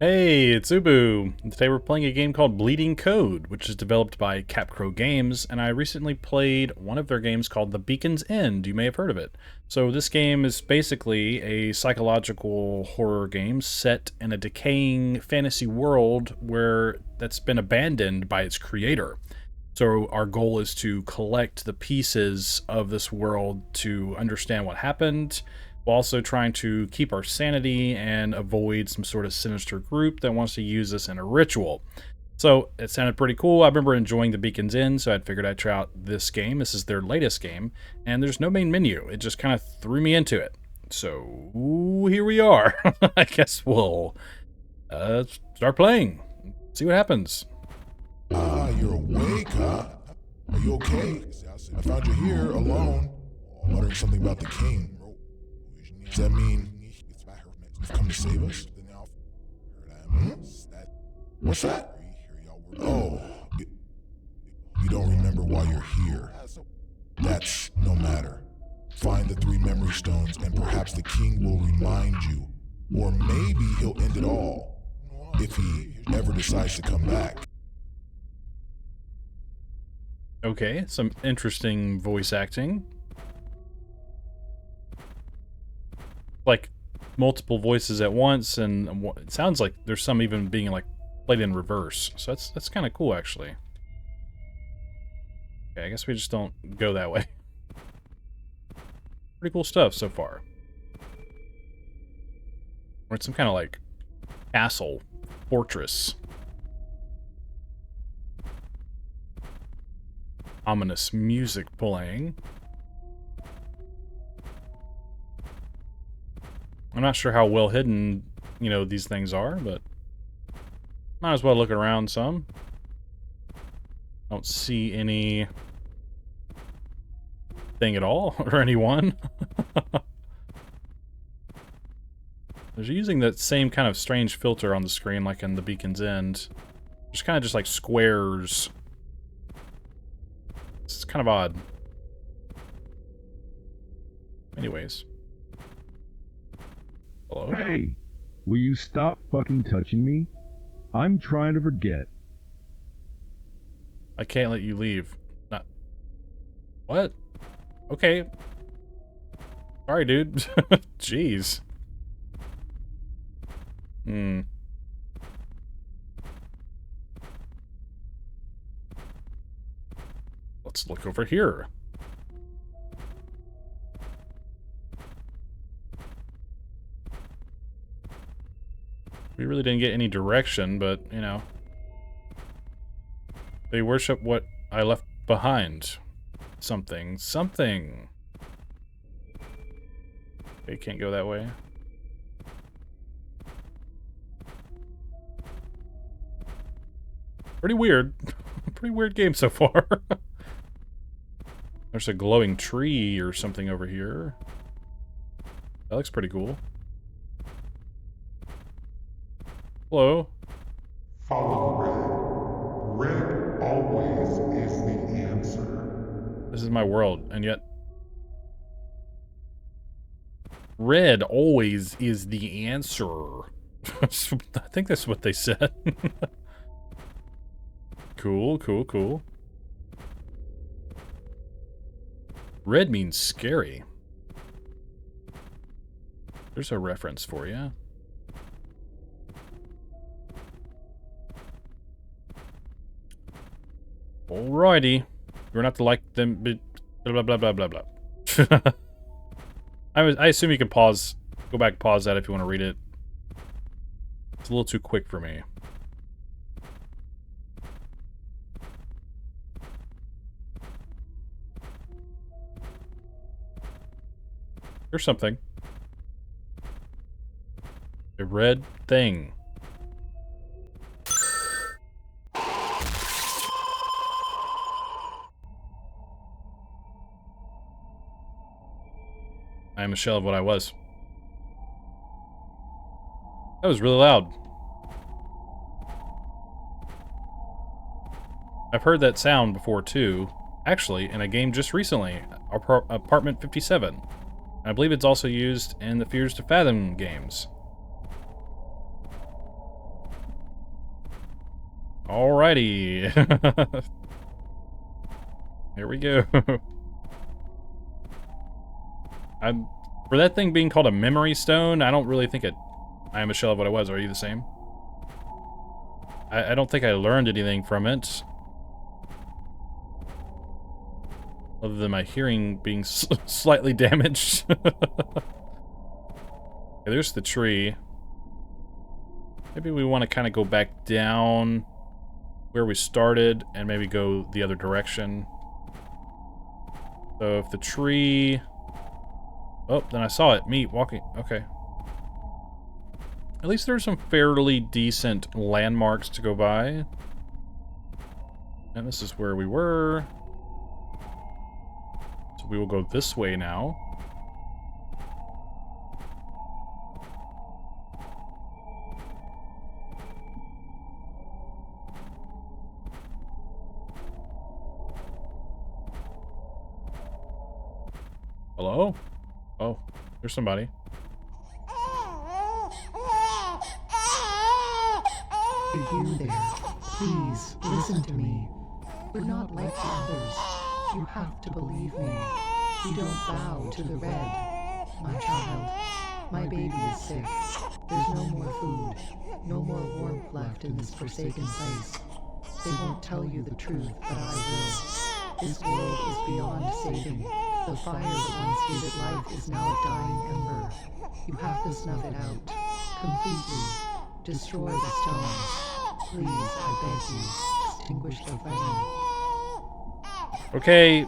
Hey, it's Ubu. And today we're playing a game called Bleeding Code, which is developed by Capcro Games, and I recently played one of their games called The Beacon's End. You may have heard of it. So this game is basically a psychological horror game set in a decaying fantasy world where that's been abandoned by its creator. So our goal is to collect the pieces of this world to understand what happened, while also trying to keep our sanity and avoid some sort of sinister group that wants to use us in a ritual. So it sounded pretty cool. I remember enjoying The Beacon's Inn, so I figured I'd try out this game. This is their latest game, and there's no main menu. It just kind of threw me into it. So here we are. I guess we'll start playing. See what happens. You're awake, huh? Are you okay? I found you here, alone, muttering something about the king. Does that mean you've come to save us? Hmm? What's that? Oh, you don't remember why you're here. That's no matter. Find the 3 memory stones and perhaps the king will remind you. Or maybe he'll end it all, if he ever decides to come back. Okay, some interesting voice acting. Like multiple voices at once, and it sounds like there's some even being like played in reverse. So that's kind of cool, actually. Okay, I guess we just don't go that way. Pretty cool stuff so far. We're at some kind of like castle, fortress. Ominous music playing. I'm not sure how well hidden, these things are, but might as well look around some. Don't see any thing at all, or anyone. They're using that same kind of strange filter on the screen like in The Beacon's End. Just kind of just like squares. It's kind of odd. Anyways. Hello? Hey, will you stop fucking touching me? I'm trying to forget. I can't let you leave. Not... What? Okay. Sorry, dude. Jeez. Let's look over here. We really didn't get any direction, but, they worship what I left behind. Something. They can't go that way. Pretty weird. Pretty weird game so far. There's a glowing tree or something over here. That looks pretty cool. Hello? Follow red. Red always is the answer. This is my world, and yet... Red always is the answer. I think that's what they said. Cool. Red means scary. There's a reference for you. Alrighty. You're not to like them, but blah blah blah blah blah. I assume you can pause, go back, pause that if you want to read it. It's a little too quick for me. Here's something. A red thing. I am a shell of what I was. That was really loud. I've heard that sound before too. Actually, in a game just recently, Apartment 57. I believe it's also used in the Fears to Fathom games. Alrighty. Here we go. For that thing being called a memory stone, I don't really think I am a shell of what it was. Are you the same? I don't think I learned anything from it. Other than my hearing being slightly damaged. Okay, there's the tree. Maybe we want to kind of go back down where we started and maybe go the other direction. So if the tree... Oh, then I saw it. Me walking. Okay. At least there's some fairly decent landmarks to go by. And this is where we were. So we will go this way now. Hello? Oh, there's somebody. If you there, please listen to me. We're not like the others. You have to believe me. You don't bow to the red. My child, my baby is sick. There's no more food, no more warmth left in this forsaken place. They won't tell you the truth, but I will. This world is beyond saving. The fire that once gave it life is now a dying ember. You have to snuff it out. Completely. Destroy the stones. Please, I beg you. Extinguish the flame. Okay.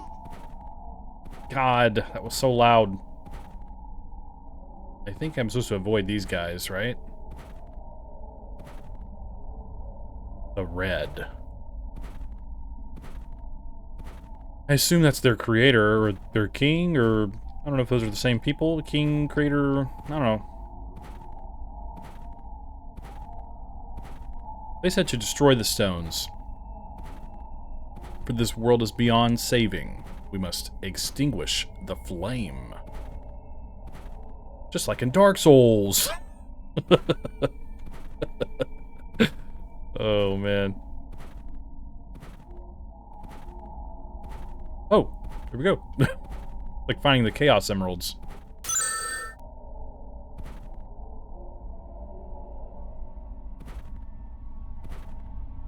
God, that was so loud. I think I'm supposed to avoid these guys, right? The red. I assume that's their creator, or their king, or... I don't know if those are the same people. King, creator... I don't know. They said to destroy the stones. For this world is beyond saving. We must extinguish the flame. Just like in Dark Souls. Oh, man. Oh, here we go. Like finding the Chaos Emeralds.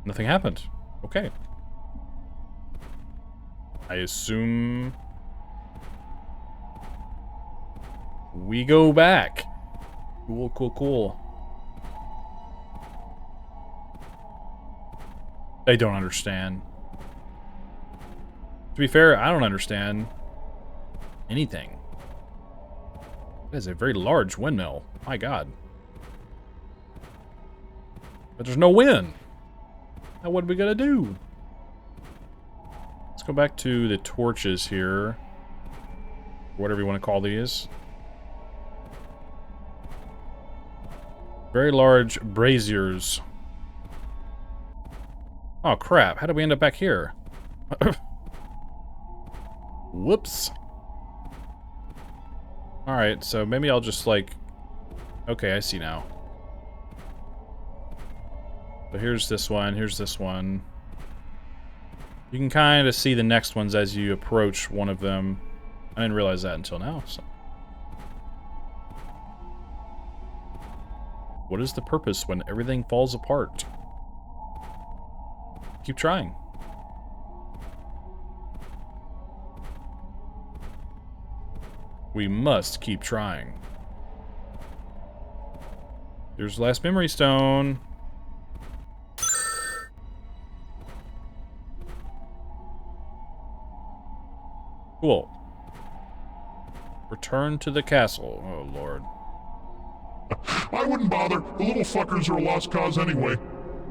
Nothing happened. Okay. I assume we go back. Cool, cool, cool. They don't understand. To be fair, I don't understand anything. That is a very large windmill. My God. But there's no wind. Now what are we gonna do? Let's go back to the torches here. Whatever you want to call these. Very large braziers. Oh crap, how did we end up back here? Whoops. Alright, so maybe I'll just like... Okay, I see now. So here's this one, here's this one. You can kind of see the next ones as you approach one of them. I didn't realize that until now, so... What is the purpose when everything falls apart? Keep trying. We must keep trying. Here's the last memory stone. Cool. Return to the castle. Oh, Lord. I wouldn't bother. The little fuckers are a lost cause anyway.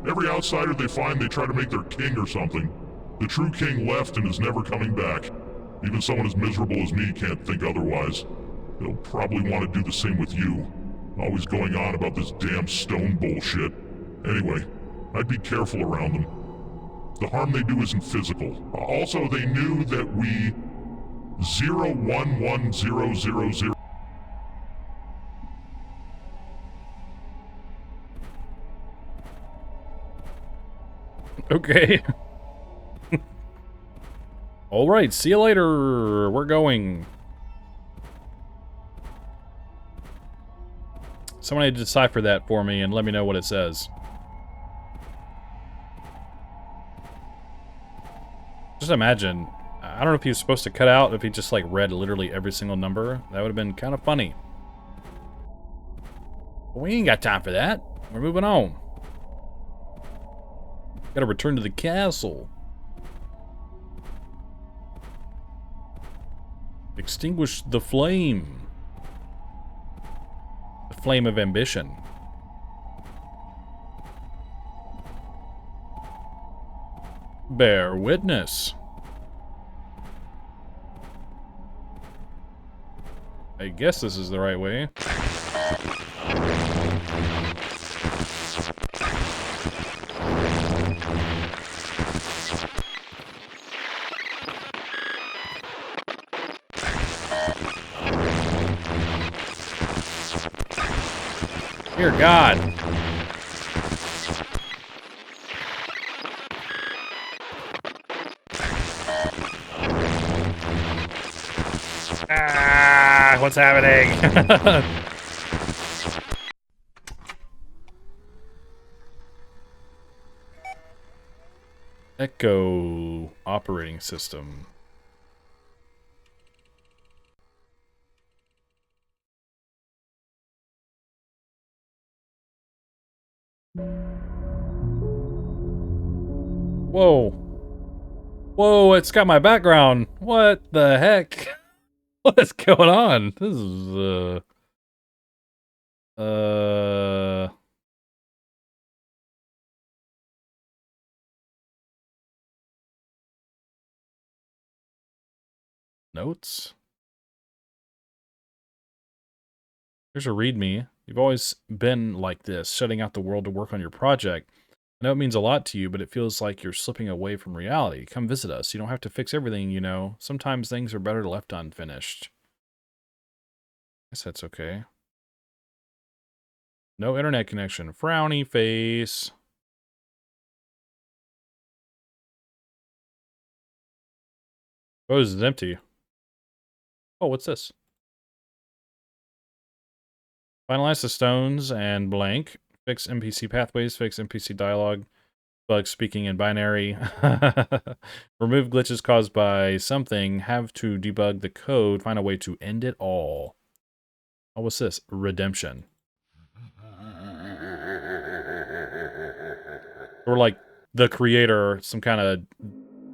Every outsider they find, they try to make their king or something. The true king left and is never coming back. Even someone as miserable as me can't think otherwise. They'll probably want to do the same with you. Always going on about this damn stone bullshit. Anyway, I'd be careful around them. The harm they do isn't physical. Also, they knew that we... 011000... Okay. Alright, see you later. We're going. Someone need to decipher that for me and let me know what it says. Just imagine. I don't know if he was supposed to cut out, if he just like read literally every single number. That would have been kind of funny. But we ain't got time for that. We're moving on. Gotta return to the castle. Extinguish the flame. The flame of ambition. Bear witness. I guess this is the right way. Dear God. Ah, what's happening? Echo operating system. Whoa. Whoa, it's got my background. What the heck? What is going on? This is, notes? Here's a readme. You've always been like this, shutting out the world to work on your project. I know it means a lot to you, but it feels like you're slipping away from reality. Come visit us. You don't have to fix everything, you know. Sometimes things are better left unfinished. Guess that's okay. No internet connection. Frowny face. Oh, this is empty. Oh, what's this? Finalize the stones and blank. Fix NPC pathways. Fix NPC dialogue. Bugs speaking in binary. Remove glitches caused by something. Have to debug the code. Find a way to end it all. Oh, what's this? Redemption. Or like the creator, some kind of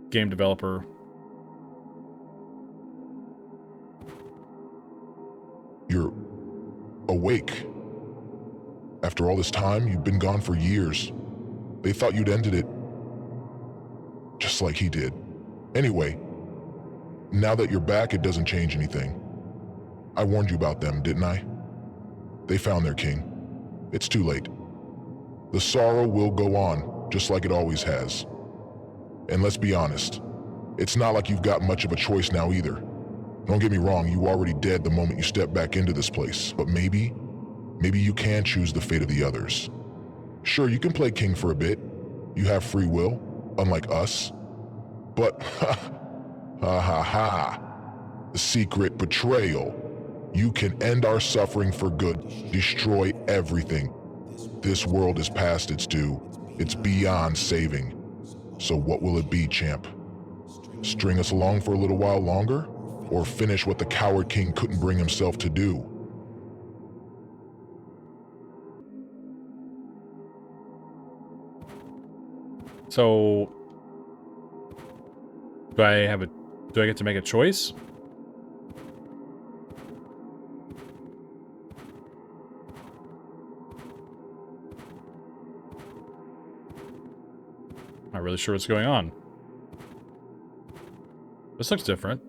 game developer. You're awake. After all this time, you've been gone for years. They thought you'd ended it. Just like he did. Anyway, now that you're back, it doesn't change anything. I warned you about them, didn't I? They found their king. It's too late. The sorrow will go on, just like it always has. And let's be honest, it's not like you've got much of a choice now either. Don't get me wrong, you were already dead the moment you stepped back into this place, but maybe you can choose the fate of the others. Sure, you can play king for a bit. You have free will, unlike us. But, the secret betrayal. You can end our suffering for good, destroy everything. This world is past its due. It's beyond saving. So what will it be, champ? String us along for a little while longer? Or finish what the coward king couldn't bring himself to do? So, do I get to make a choice? Not really sure what's going on. This looks different.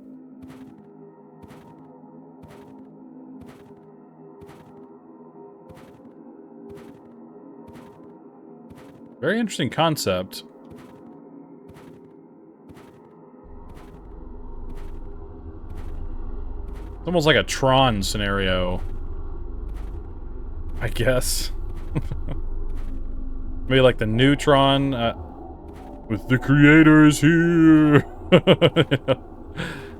Very interesting concept. It's almost like a Tron scenario, I guess. Maybe like the new Tron. With the creators here.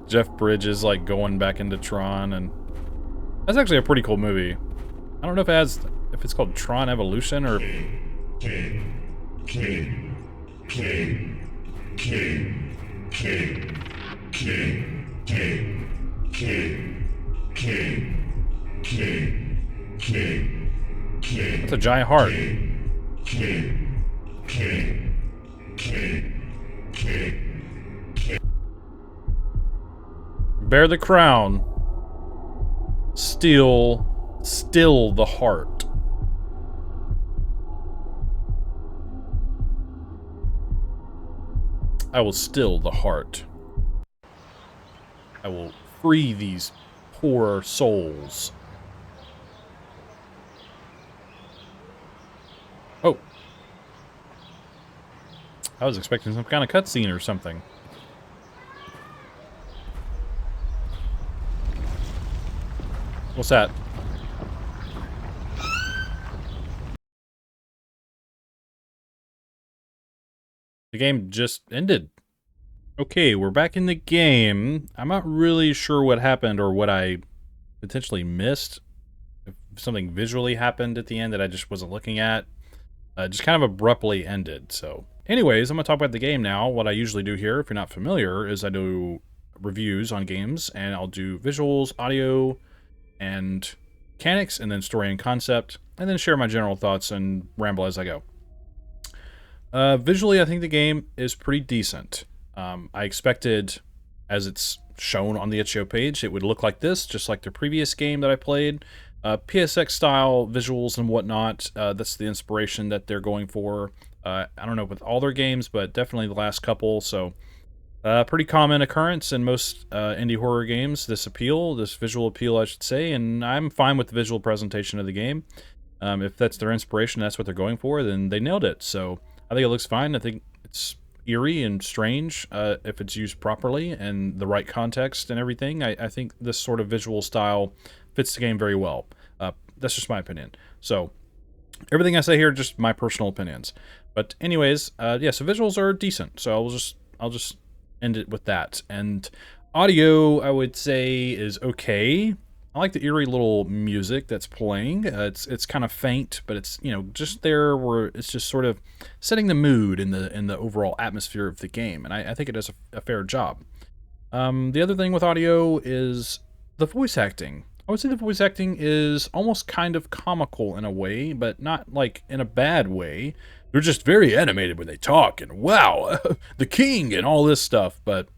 Jeff Bridges like going back into Tron, and that's actually a pretty cool movie. I don't know if it's called Tron Evolution or That's a giant heart. Bear the crown. Still the heart. I will still the heart. I will free these poor souls. Oh. I was expecting some kind of cutscene or something. What's that? The game just ended. Okay, we're back in the game. I'm not really sure what happened or what I potentially missed. If something visually happened at the end that I just wasn't looking at. Just kind of abruptly ended, so. Anyways, I'm going to talk about the game now. What I usually do here, if you're not familiar, is I do reviews on games, and I'll do visuals, audio, and mechanics, and then story and concept, and then share my general thoughts and ramble as I go. Visually, I think the game is pretty decent. I expected, as it's shown on the itch.io page, it would look like this, just like the previous game that I played. PSX style visuals and whatnot. That's the inspiration that they're going for. I don't know with all their games, but definitely the last couple. So, pretty common occurrence in most indie horror games. This visual appeal, I should say, and I'm fine with the visual presentation of the game. If that's their inspiration, that's what they're going for, then they nailed it. So, I think it looks fine. I think it's eerie and strange if it's used properly and the right context and everything. I think this sort of visual style fits the game very well. That's just my opinion. So everything I say here are just my personal opinions. But anyways, yeah, so visuals are decent. So I'll just end it with that. And audio, I would say, is okay. I like the eerie little music that's playing. It's kind of faint, but it's, you know, just there where it's just sort of setting the mood in the overall atmosphere of the game, and I think it does a fair job. The other thing with audio is the voice acting. I would say the voice acting is almost kind of comical in a way, but not like in a bad way. They're just very animated when they talk, and wow, the king and all this stuff. But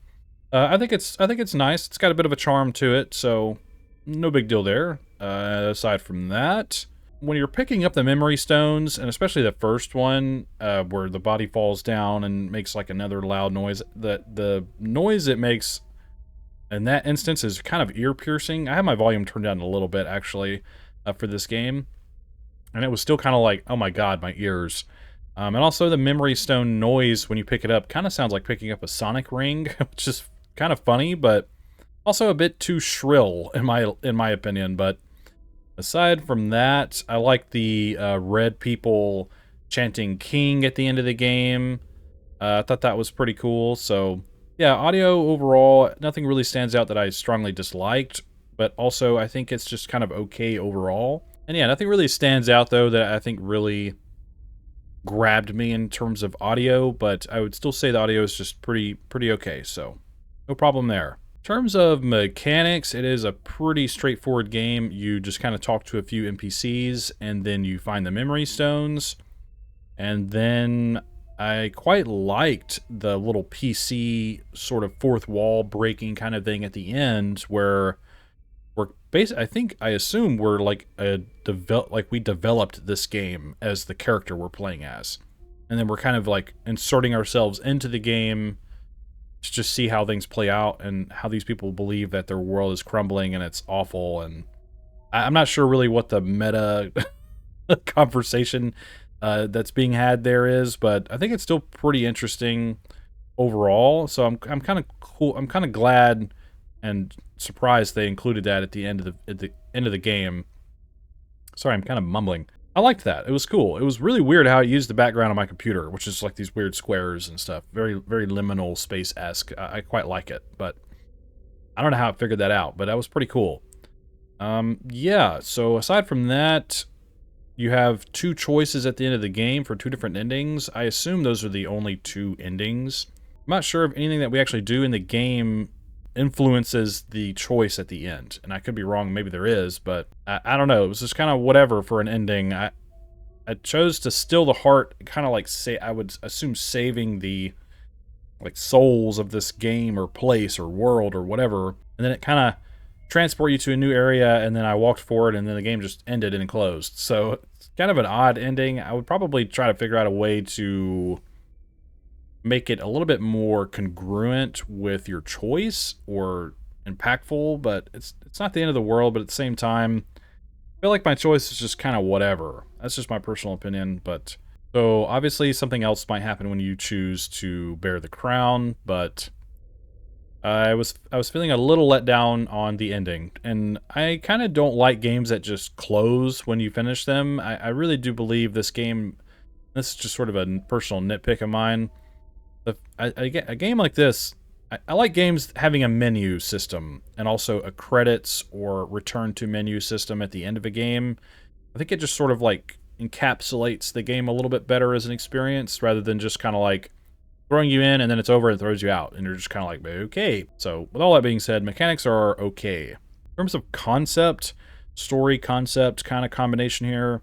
I think it's nice. It's got a bit of a charm to it, so no big deal there. Aside from that, when you're picking up the memory stones, and especially the first one, where the body falls down and makes like another loud noise, the noise it makes in that instance is kind of ear-piercing. I have my volume turned down a little bit, actually, for this game. And it was still kind of like, oh my god, my ears. And also the memory stone noise when you pick it up kind of sounds like picking up a sonic ring, which is kind of funny, but also a bit too shrill, in my opinion. But aside from that, I like the red people chanting king at the end of the game. I thought that was pretty cool, so yeah, audio overall, nothing really stands out that I strongly disliked, but also I think it's just kind of okay overall. And yeah, nothing really stands out, though, that I think really grabbed me in terms of audio, but I would still say the audio is just pretty okay, so no problem there. In terms of mechanics, it is a pretty straightforward game. You just kind of talk to a few NPCs, and then you find the memory stones, and then I quite liked the little PC sort of fourth wall breaking kind of thing at the end, where we're I assume we're like we developed this game as the character we're playing as, and then we're kind of like inserting ourselves into the game to just see how things play out and how these people believe that their world is crumbling and it's awful. And I'm not sure really what the meta conversation that's being had there is, but I think it's still pretty interesting overall. So I'm kind of cool. I'm kind of glad and surprised they included that at the end of the game. Sorry, I'm kind of mumbling. I liked that. It was cool. It was really weird how it used the background on my computer, which is like these weird squares and stuff. Very, very liminal space-esque. I quite like it, but I don't know how it figured that out, but that was pretty cool. Yeah, so aside from that, you have two choices at the end of the game for two different endings. I assume those are the only two endings. I'm not sure if anything that we actually do in the game influences the choice at the end. And I could be wrong, maybe there is, but I don't know. It was just kind of whatever for an ending. I chose to still the heart, kind of like say, I would assume saving the like souls of this game or place or world or whatever. And then it kind of transport you to a new area, and then I walked forward, and then the game just ended and closed. So it's kind of an odd ending. I would probably try to figure out a way to make it a little bit more congruent with your choice or impactful, but it's not the end of the world. But at the same time, I feel like my choice is just kind of whatever. That's just my personal opinion. But so obviously something else might happen when you choose to bear the crown, but I was feeling a little let down on the ending, and I kind of don't like games that just close when you finish them. I really do believe this game, this is just sort of a personal nitpick of mine. A game like this, I like games having a menu system and also a credits or return to menu system at the end of a game. I think it just sort of like encapsulates the game a little bit better as an experience rather than just kind of like throwing you in and then it's over and throws you out and you're just kind of like, okay. So with all that being said, mechanics are okay. In terms of concept, story concept kind of combination here,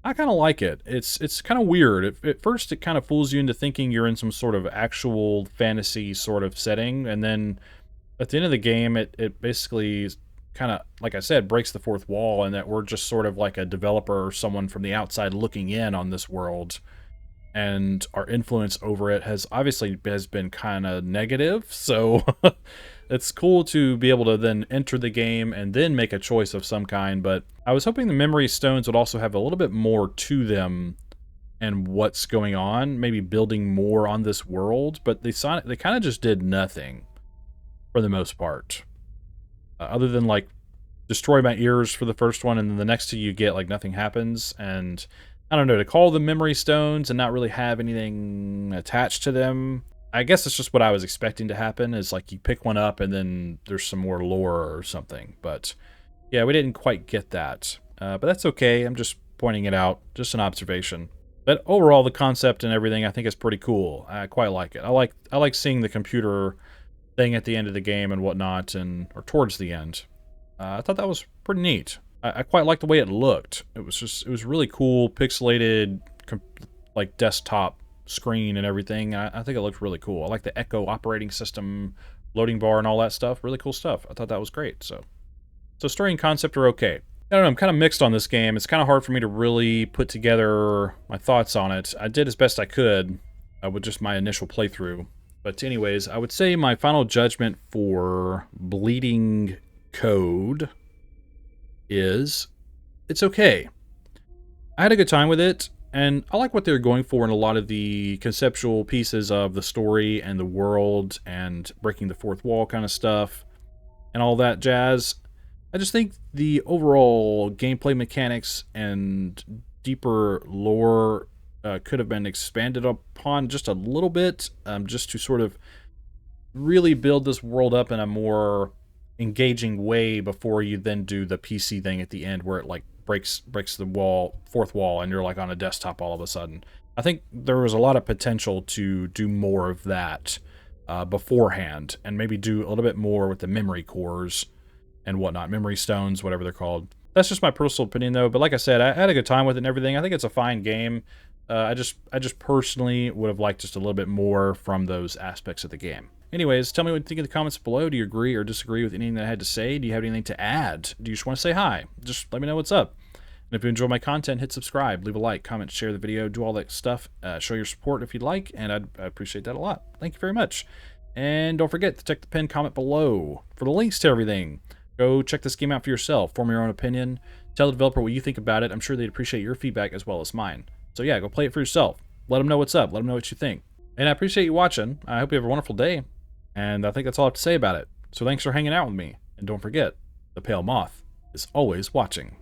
I kind of like it. It's kind of weird. At first, it kind of fools you into thinking you're in some sort of actual fantasy sort of setting, and then at the end of the game, it basically kind of, like I said, breaks the fourth wall, and that we're just sort of like a developer or someone from the outside looking in on this world, and our influence over it has been kind of negative. So it's cool to be able to then enter the game and then make a choice of some kind. But I was hoping the memory stones would also have a little bit more to them and what's going on, maybe building more on this world. But they kind of just did nothing for the most part, other than like destroy my ears for the first one, and then the next two you get like nothing happens. And I don't know, to call them memory stones and not really have anything attached to them, I guess it's just what I was expecting to happen, is like you pick one up and then there's some more lore or something. But yeah, we didn't quite get that. But that's okay. I'm just pointing it out, just an observation. But overall, the concept and everything I think is pretty cool. I quite like it. I like seeing the computer thing at the end of the game and whatnot, or towards the end. I thought that was pretty neat. I quite liked the way it looked. It was really cool, pixelated, like desktop screen and everything. I think it looked really cool. I like the Echo operating system, loading bar, and all that stuff. Really cool stuff. I thought that was great. So story and concept are okay. I don't know. I'm kind of mixed on this game. It's kind of hard for me to really put together my thoughts on it. I did as best I could with just my initial playthrough. But anyways, I would say my final judgment for Bleeding Code is it's okay. I had a good time with it, and I like what they're going for in a lot of the conceptual pieces of the story and the world and breaking the fourth wall kind of stuff and all that jazz. I just think the overall gameplay mechanics and deeper lore could have been expanded upon just a little bit, just to sort of really build this world up in a more engaging way before you then do the PC thing at the end where it like breaks the fourth wall and you're like on a desktop all of a sudden. I think there was a lot of potential to do more of that beforehand, and maybe do a little bit more with the memory cores and whatnot, memory stones, whatever they're called. That's just my personal opinion though. But like I said, I had a good time with it and everything. I think it's a fine game. I just personally would have liked just a little bit more from those aspects of the game. Anyways, tell me what you think in the comments below. Do you agree or disagree with anything that I had to say? Do you have anything to add? Do you just want to say hi? Just let me know what's up. And if you enjoy my content, hit subscribe, leave a like, comment, share the video, do all that stuff. Show your support if you'd like, and I'd appreciate that a lot. Thank you very much. And don't forget to check the pinned comment below for the links to everything. Go check this game out for yourself, form your own opinion, tell the developer what you think about it. I'm sure they'd appreciate your feedback as well as mine. So yeah, go play it for yourself. Let them know what's up. Let them know what you think. And I appreciate you watching. I hope you have a wonderful day. And I think that's all I have to say about it. So thanks for hanging out with me. And don't forget, the pale moth is always watching.